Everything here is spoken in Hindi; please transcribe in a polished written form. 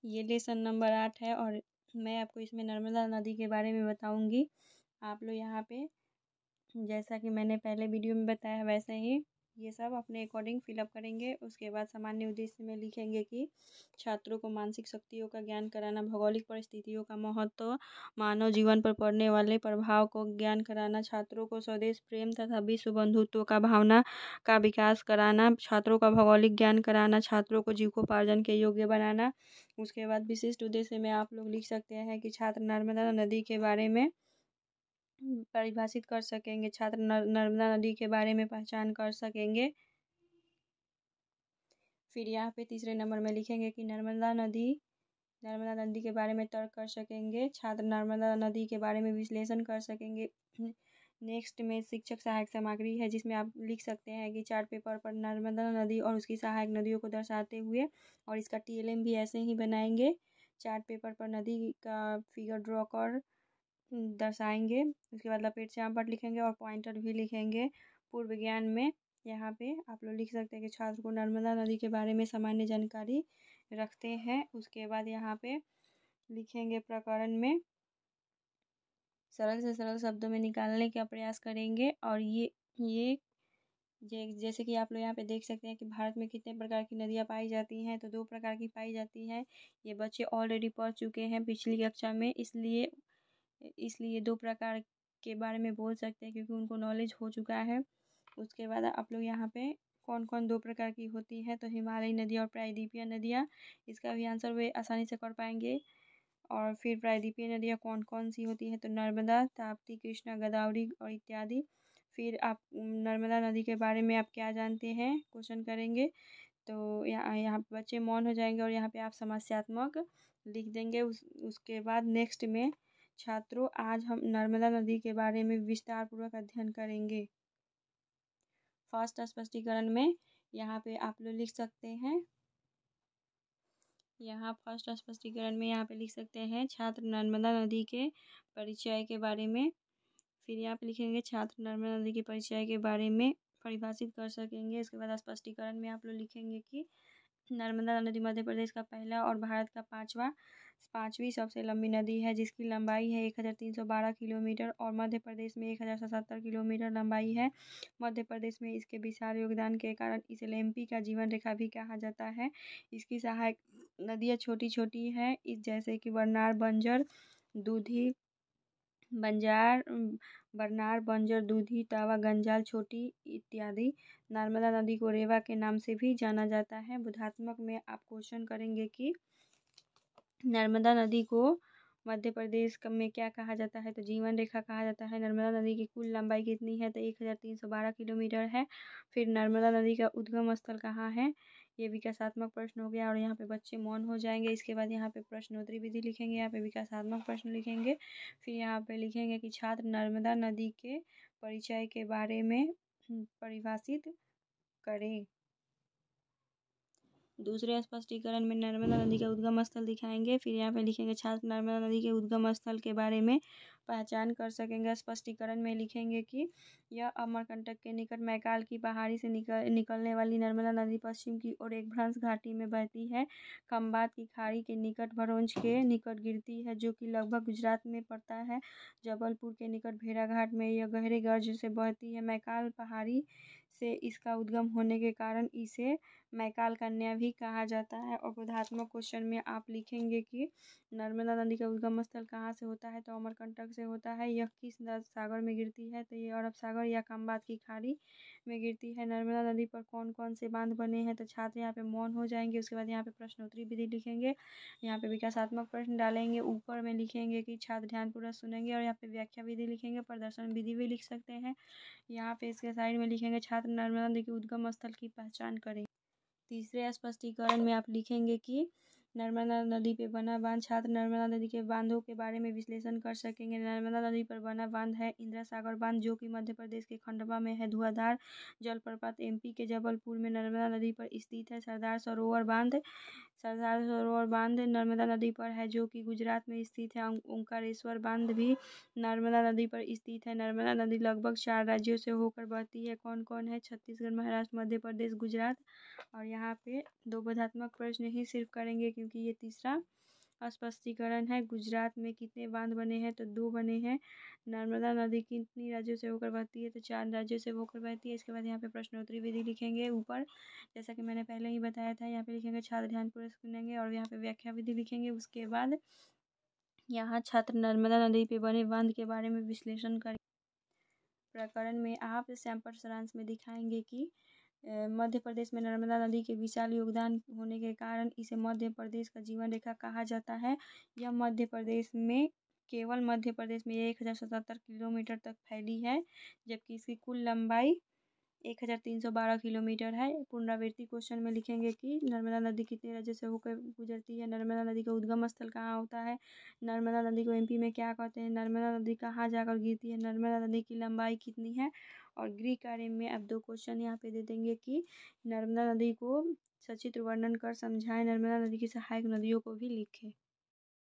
ये लेसन नंबर 8 है और मैं आपको इसमें नर्मदा नदी के बारे में बताऊंगी। आप लोग यहाँ पे जैसा कि मैंने पहले वीडियो में बताया वैसे ही ये सब अपने अकॉर्डिंग फिलअप करेंगे। उसके बाद सामान्य उद्देश्य में लिखेंगे कि छात्रों को मानसिक शक्तियों का ज्ञान कराना, भौगोलिक परिस्थितियों का महत्व, मानव जीवन पर पड़ने वाले प्रभाव को ज्ञान कराना, छात्रों को स्वदेश प्रेम तथा विश्व बंधुत्व का भावना का विकास कराना, छात्रों का भौगोलिक ज्ञान कराना, छात्रों को जीविकोपार्जन के योग्य बनाना। उसके बाद विशिष्ट उद्देश्य में आप लोग लिख सकते हैं कि छात्र नर्मदा नदी के बारे में परिभाषित कर सकेंगे, छात्र नर्मदा नदी के बारे में पहचान कर सकेंगे। फिर यहाँ पे तीसरे नंबर में लिखेंगे कि नर्मदा नदी के बारे में तर्क कर सकेंगे, छात्र नर्मदा नदी के बारे में विश्लेषण कर सकेंगे। नेक्स्ट में शिक्षक सहायक सामग्री है जिसमें आप लिख सकते हैं कि चार्ट पेपर पर नर्मदा नदी और उसकी सहायक नदियों को दर्शाते हुए, और इसका TLM भी ऐसे ही बनाएंगे। चार्ट पेपर पर नदी का फिगर ड्रॉ कर दर्शाएंगे। उसके बाद लपेट श्यामपट्ट लिखेंगे और पॉइंटर भी लिखेंगे। पूर्व ज्ञान में यहाँ पे आप लोग लिख सकते हैं कि छात्र को नर्मदा नदी के बारे में सामान्य जानकारी रखते हैं। उसके बाद यहाँ पे लिखेंगे प्रकरण में सरल से सरल शब्दों में निकालने का प्रयास करेंगे। और ये जैसे कि आप लोग यहाँ पे देख सकते हैं कि भारत में कितने प्रकार की नदियाँ पाई जाती हैं, तो 2 प्रकार की पाई जाती हैं। ये बच्चे ऑलरेडी पढ़ चुके हैं पिछली कक्षा में, इसलिए 2 प्रकार के बारे में बोल सकते हैं क्योंकि उनको नॉलेज हो चुका है। उसके बाद आप लोग यहाँ पे कौन कौन 2 प्रकार की होती है, तो हिमालयी नदियाँ और प्रायद्वीपीय नदियाँ, इसका भी आंसर वे आसानी से कर पाएंगे। और फिर प्रायद्वीपीय नदियाँ कौन कौन सी होती है, तो नर्मदा, ताप्ती, कृष्णा, गोदावरी और इत्यादि। फिर आप नर्मदा नदी के बारे में आप क्या जानते हैं क्वेश्चन करेंगे, तो यहाँ पे बच्चे मौन हो जाएंगे और यहाँ पे आप समस्यात्मक लिख देंगे। उसके बाद नेक्स्ट में छात्रों आज हम नर्मदा नदी के बारे में विस्तार पूर्वक अध्ययन करेंगे। फर्स्ट स्पष्टीकरण में यहाँ पे आप लोग लिख सकते हैं, यहाँ फर्स्ट स्पष्टीकरण में यहाँ पे लिख सकते हैं छात्र नर्मदा नदी के परिचय के बारे में। फिर यहाँ पे लिखेंगे छात्र नर्मदा नदी के परिचय के बारे में परिभाषित कर सकेंगे। इसके बाद स्पष्टीकरण में आप लोग लिखेंगे कि नर्मदा नदी मध्य प्रदेश का पहला और भारत का पाँचवीं सबसे लंबी नदी है जिसकी लंबाई है 1312 किलोमीटर और मध्य प्रदेश में 1077 किलोमीटर लंबाई है। मध्य प्रदेश में इसके विशाल योगदान के कारण इसे एमपी का जीवन रेखा भी कहा जाता है। इसकी सहायक नदियाँ छोटी छोटी हैं जैसे कि बरनार, बंजर, दूधी, तावा, गंजाल, छोटी इत्यादि। नर्मदा नदी को रेवा के नाम से भी जाना जाता है। बोधात्मक में आप क्वेश्चन करेंगे कि नर्मदा नदी को मध्य प्रदेश में क्या कहा जाता है, तो जीवन रेखा कहा जाता है। नर्मदा नदी की कुल लंबाई कितनी है, तो 1312 किलोमीटर है। फिर नर्मदा नदी का उद्गम स्थल कहाँ है, ये विकासात्मक प्रश्न हो गया और यहाँ पे बच्चे मौन हो जाएंगे। इसके बाद यहाँ पे प्रश्नोत्तरी विधि लिखेंगे, यहाँ पे विकासात्मक प्रश्न लिखेंगे। फिर यहाँ पे लिखेंगे कि छात्र नर्मदा नदी के परिचय के बारे में परिभाषित करें। दूसरे स्पष्टीकरण में नर्मदा नदी का उद्गम स्थल दिखाएंगे। फिर यहाँ पे लिखेंगे छात्र नर्मदा नदी के उद्गम स्थल के बारे में पहचान कर सकेंगे। स्पष्टीकरण में लिखेंगे कि यह अमरकंटक के निकट मैकाल की पहाड़ी से निकलने वाली नर्मदा नदी पश्चिम की ओर एक भ्रंश घाटी में बहती है। खंबात की खाड़ी के निकट भरोंज के निकट गिरती है जो कि लगभग गुजरात में पड़ता है। जबलपुर के निकट भेड़ाघाट में यह गहरे गर्ज से बहती है। मैकाल पहाड़ी से इसका उद्गम होने के कारण इसे मैकाल कन्या भी कहा जाता है। और बोधात्मक क्वेश्चन में आप लिखेंगे कि नर्मदा नदी का उद्गम स्थल कहाँ से होता है, तो अमरकंटक से होता है। यह किस सागर में गिरती है, तो ये अरब सागर या खंबात की खाड़ी में गिरती है। नर्मदा नदी पर कौन कौन से बांध बने हैं, तो छात्र यहाँ पे मौन हो जाएंगे। उसके बाद यहाँ पे प्रश्नोत्तरी विधि लिखेंगे, यहाँ पे विकासात्मक प्रश्न डालेंगे। ऊपर में लिखेंगे कि छात्र ध्यानपूर्वक सुनेंगे और यहाँ पे व्याख्या विधि लिखेंगे, प्रदर्शन विधि भी लिख सकते हैं। यहाँ पे इसके साइड में लिखेंगे छात्र नर्मदा नदी के उद्गम स्थल की पहचान करें। तीसरे स्पष्टीकरण में आप लिखेंगे कि नर्मदा नदी पे बना बांध, छात्र नर्मदा नदी के बांधों के बारे में विश्लेषण कर सकेंगे। नर्मदा नदी पर बना बांध है इंदिरा सागर बांध जो कि मध्य प्रदेश के खंडवा में है। धुआंधार जलप्रपात MP के जबलपुर में नर्मदा नदी पर स्थित है। सरदार सरदार सरोवर बांध नर्मदा नदी पर है, जो कि गुजरात में स्थित है। ओंकारेश्वर बांध भी नर्मदा नदी पर स्थित है। नर्मदा नदी लगभग 4 राज्यों से होकर बहती है। कौन कौन है? छत्तीसगढ़, महाराष्ट्र, मध्य प्रदेश, गुजरात। और यहाँ पे 2 बोधात्मक प्रश्न ही सिर्फ करेंगे, क्योंकि ये तीसरा स्पष्टीकरण है। गुजरात में कितने बांध बने हैं? तो 2 बने हैं। नर्मदा नदी कितनी राज्यों से होकर बहती है? तो 4 राज्यों से होकर बहती है। इसके बाद यहाँ पे प्रश्नोत्तरी विधि लिखेंगे ऊपर, जैसा कि मैंने पहले ही बताया था। यहाँ पे लिखेंगे, छात्र ध्यानपूर्वक सुनेंगे, और यहाँ पे व्याख्या विधि लिखेंगे। उसके बाद यहाँ छात्र नर्मदा नदी पे बने बांध के बारे में विश्लेषण करेंगे। प्रकरण में आप सैंपल सारांश में दिखाएंगे कि मध्य प्रदेश में नर्मदा नदी के विशाल योगदान होने के कारण इसे मध्य प्रदेश का जीवन रेखा कहा जाता है। यह मध्य प्रदेश में, केवल मध्य प्रदेश में 1077 किलोमीटर तक फैली है, जबकि इसकी कुल लंबाई 1312 किलोमीटर है। पुनरावृत्ति क्वेश्चन में लिखेंगे कि नर्मदा नदी कितने राज्यों से होकर गुजरती है? नर्मदा नदी का उद्गम स्थल कहाँ होता है? नर्मदा नदी को एमपी में क्या कहते हैं? नर्मदा नदी कहाँ जाकर गिरती है? नर्मदा नदी की लंबाई कितनी है? और गृह कार्य में अब 2 क्वेश्चन यहाँ पे दे देंगे कि नर्मदा नदी को सचित्र वर्णन कर समझाएं। नर्मदा नदी की सहायक नदियों को भी लिखें।